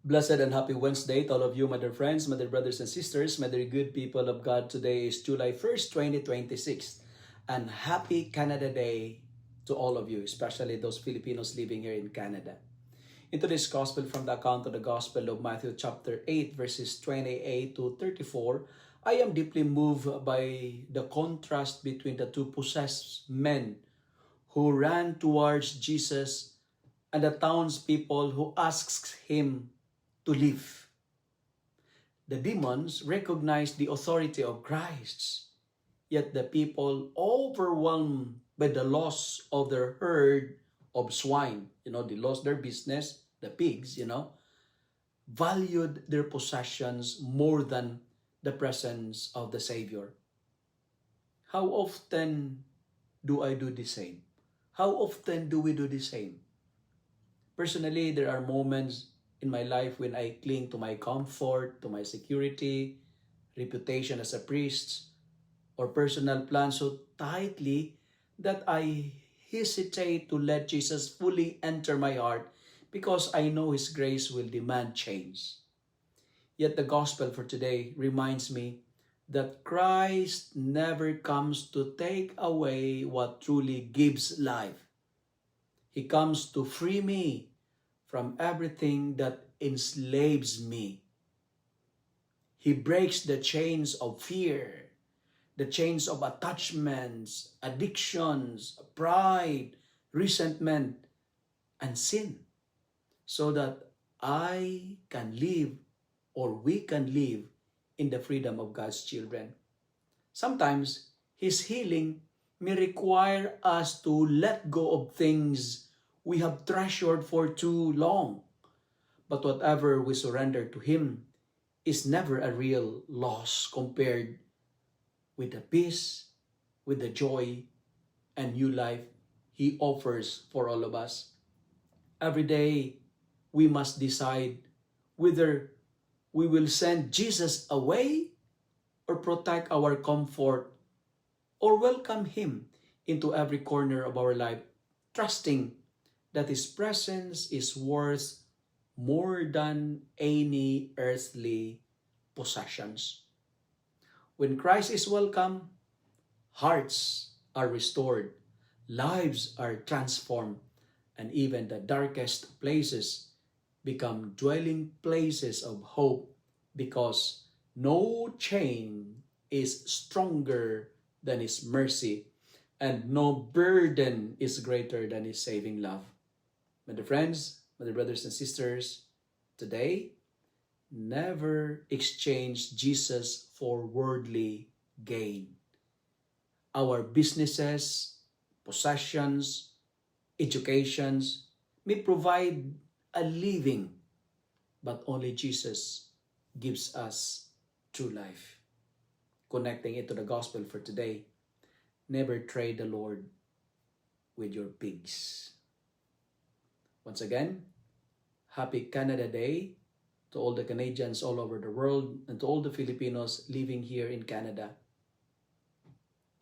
Blessed and happy Wednesday to all of you, my dear friends, my dear brothers and sisters, my dear good people of God. Today is July 1st, 2026. And happy Canada Day to all of you, especially those Filipinos living here in Canada. In today's gospel from the account of the Gospel of Matthew chapter 8, verses 28 to 34, I am deeply moved by the contrast between the two possessed men who ran towards Jesus and the townspeople who asks him to leave. The demons recognized the authority of Christ, yet the people, overwhelmed by the loss of their herd of swine, they lost their business, the pigs, valued their possessions more than the presence of the Savior. How often do I do the same? How often do we do the same? Personally, there are moments in my life when I cling to my comfort, to my security, reputation as a priest, or personal plans so tightly that I hesitate to let Jesus fully enter my heart because I know His grace will demand change. Yet the gospel for today reminds me that Christ never comes to take away what truly gives life. He comes to free me from everything that enslaves me. He breaks the chains of fear, the chains of attachments, addictions, pride, resentment, and sin, so that I can live or we can live in the freedom of God's children. Sometimes His healing may require us to let go of things we have treasured for too long. But whatever we surrender to Him is never a real loss compared with the peace, with the joy, and new life He offers for all of us. Every day, we must decide whether we will send Jesus away or protect our comfort or welcome Him into every corner of our life, trusting that His presence is worth more than any earthly possessions. When Christ is welcome, hearts are restored, lives are transformed, and even the darkest places become dwelling places of hope because no chain is stronger than His mercy and no burden is greater than His saving love. My dear friends, my dear brothers and sisters, today, never exchange Jesus for worldly gain. Our businesses, possessions, educations may provide a living, but only Jesus gives us true life. Connecting it to the gospel for today, never trade the Lord with your pigs. Once again, happy Canada Day to all the Canadians all over the world and to all the Filipinos living here in Canada.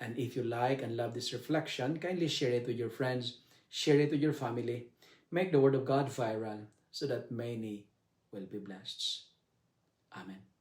And if you like and love this reflection, kindly share it with your friends, share it with your family, make the Word of God viral so that many will be blessed. Amen.